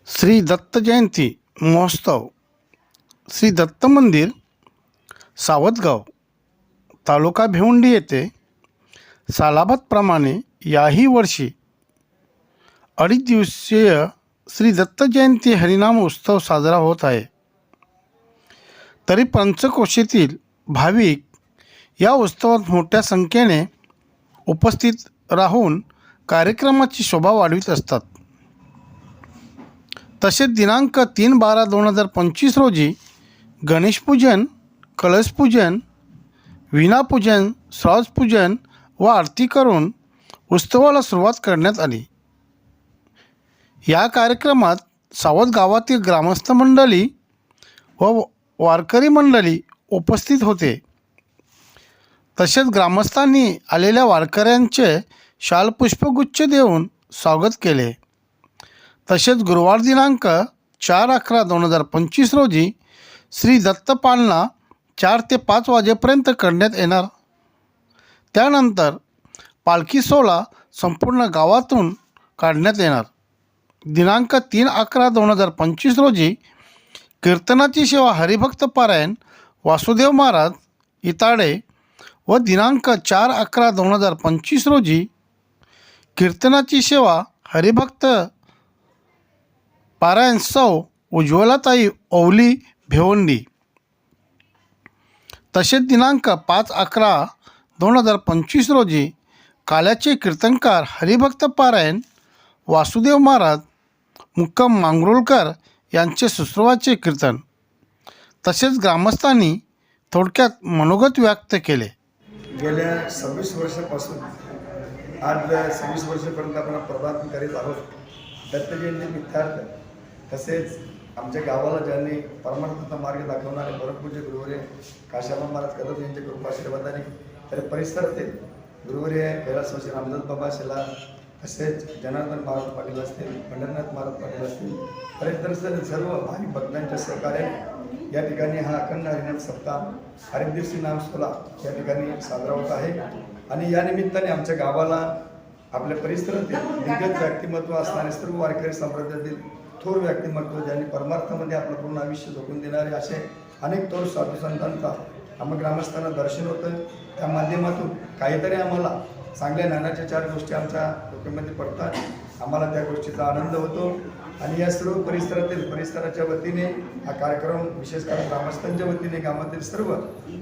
श्री दत्त जयंती महोत्सव श्री दत्त मंदिर सावतगाव तालुका भिवंडी येथे सालाबादप्रमाणे याही वर्षी 2.5 दिवसीय श्री दत्त जयंती हरिनाम उत्सव साजरा होत आहे. तरी पंचक्रोशीतील भाविक या उत्सवात मोठ्या संख्येने उपस्थित राहून कार्यक्रमाची शोभा वाढवित असतात. तसेच दिनांक 3/12/2025 रोजी गणेशपूजन, कलशपूजन, वीणापूजन, सहस्रपूजन व आरती करून उत्सवाला सुरुवात करण्यात आली. या कार्यक्रमात सावत गावातील ग्रामस्थ मंडळी व वारकरी मंडळी उपस्थित होते. तसेच ग्रामस्थांनी आलेल्या वारकऱ्यांचे शालपुष्पगुच्छ देऊन स्वागत केले. तसेच गुरुवार दिनांक 4/11/2025 रोजी श्री दत्तपालना 4 ते 5 वाजेपर्यंत करण्यात येणार. त्यानंतर पालखी सोहळा संपूर्ण गावातून काढण्यात येणार. दिनांक 3/11/2025 रोजी कीर्तनाची सेवा हरिभक्त पारायण वासुदेव महाराज इताडे व दिनांक 4/11/2025 रोजी कीर्तनाची सेवा हरिभक्त पारायण सौ उज्ज्वलाताई ओवली भिवंडी. तसेच दिनांक 5/11/2025 रोजी काल्याचे कीर्तनकार हरिभक्त पारायण वासुदेव महाराज मुक्काम मांगरुळकर यांचे शुश्रूषाचे कीर्तन. तसेच ग्रामस्थांनी थोडक्यात मनोगत व्यक्त केले. गेल्या 26 वर्षापासून आज 26 वर्षापर्यंत आपण प्रदान करीत आहोत. दत्त जयंती निमित्तार्थ तसेच आमच्या गावाला ज्यांनी परमार्थाचा मार्ग दाखवणारे परमपूज्य गुरुवर्य काशाबा महाराज कदम यांच्या कृपाशीर्वादाने तर परिसरातील गुरुवर्य कैलासवासी रामदास बाबा शिला तसेच जनार्दन महाराज पाटील असतील, पंढरनाथ महाराज पाटील असतील, परिसरातील सर्व भाविक भक्तांच्या सहकार्याने या ठिकाणी हा अखंड हरिनाम सप्ताह हरिदिवसी नाम सोहळा या ठिकाणी साजरा होत आहे. आणि या निमित्ताने आमच्या गावाला आपल्या परिसरातील दिग्गज व्यक्तिमत्व असणारे सर्व वारकरी संप्रदायातील थोर व्यक्तिमत्व ज्यांनी परमार्थामध्ये आपलं पूर्ण आयुष्य झोकून देणारे असे अनेक थोर साधू संतांचा आम्हा ग्रामस्थांना दर्शन होतं. त्या माध्यमातून काहीतरी आम्हाला चांगल्या ज्ञानाच्या 4 गोष्टी आमच्या डोक्यामध्ये पडतात. आम्हाला त्या गोष्टीचा आनंद होतो. आणि या सर्व परिसराच्या वतीने हा कार्यक्रम विशेष करून ग्रामस्थांच्या वतीने गावातील सर्व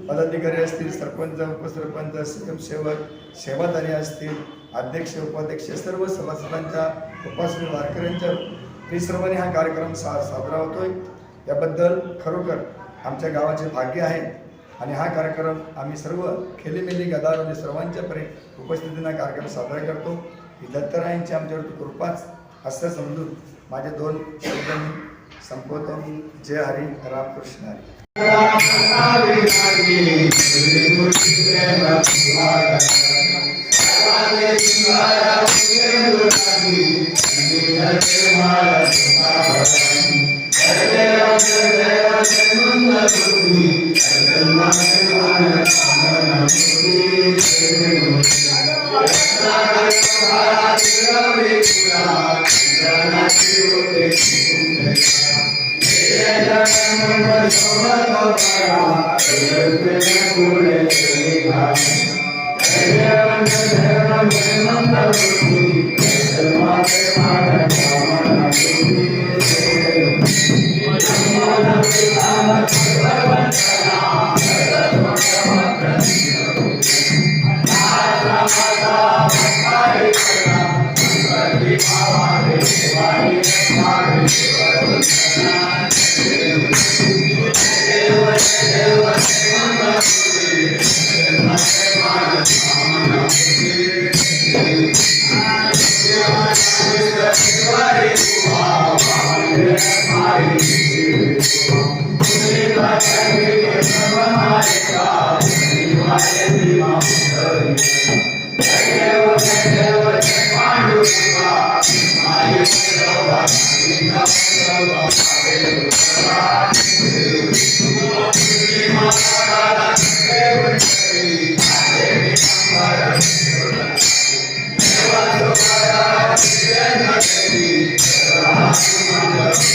पदाधिकारी असतील, सरपंच, उपसरपंच, स्वयंसेवक, सेवादारी असतील, अध्यक्ष, उपाध्यक्ष सर्व सभासदांच्या उपासनी वारकऱ्यांच्या परिश्रमाने हा कार्यक्रम साजरा होतोय. याबद्दल खरोखर आमच्या गावाचे भाग्य आहे. आणि हा कार्यक्रम आम्ही सर्व खेलीमेली गदारोली सर्वांच्या उपस्थितीने हा कार्यक्रम साजरा करतो. ही दत्तरायांची आमच्यावरती कृपाच असं समजून माझे 2 शब्द मी संपवतो. जय Hari, Ramakrishna Hari. Thank you.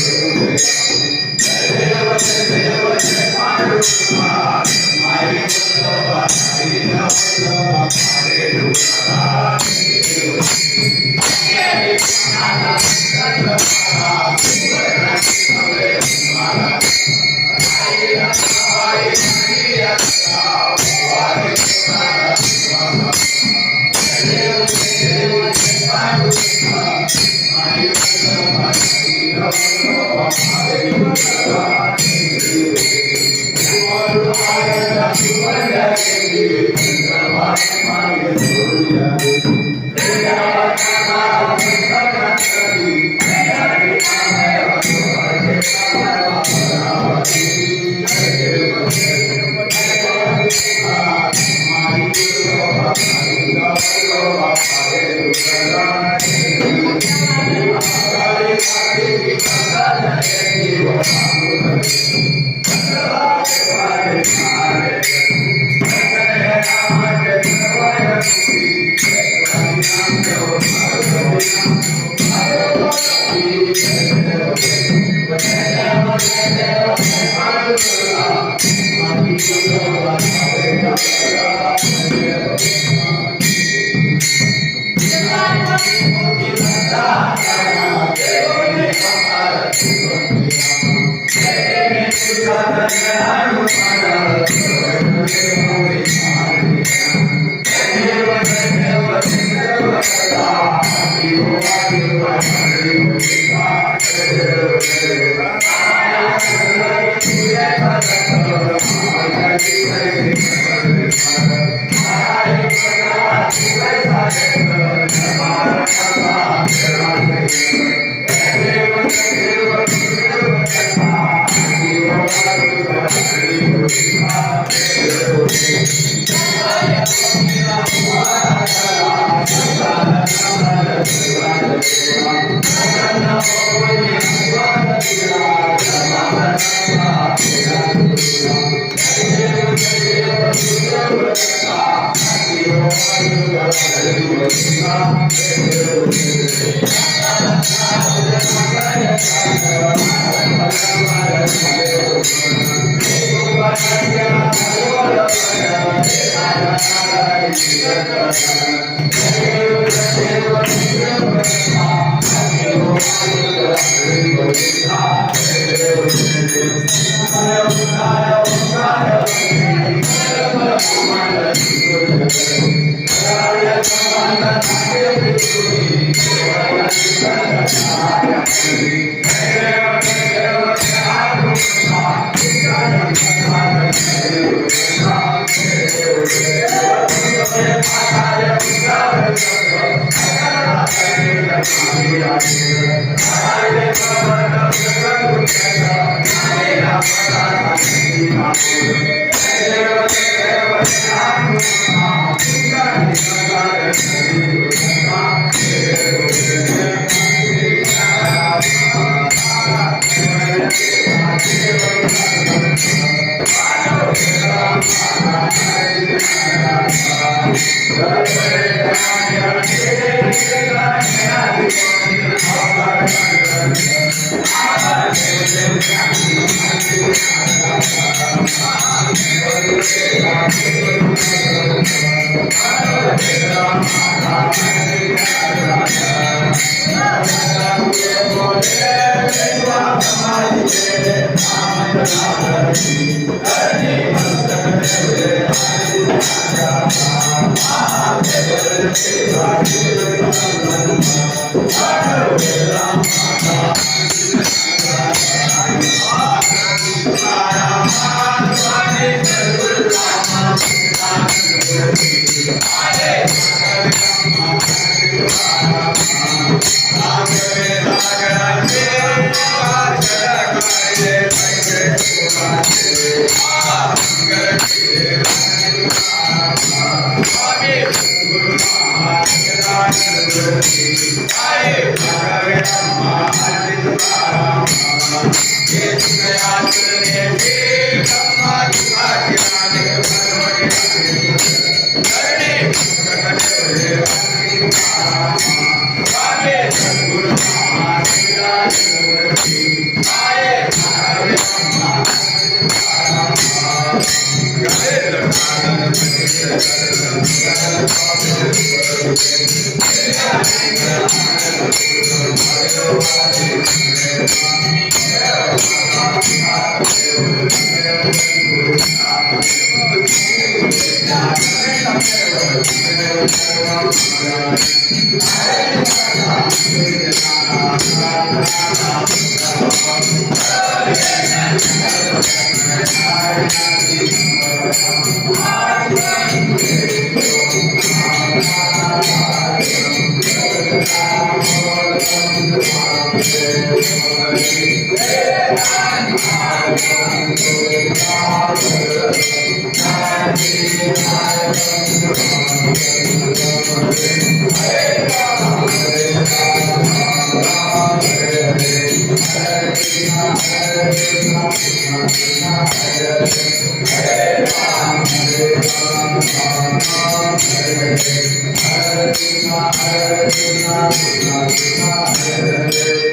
Hare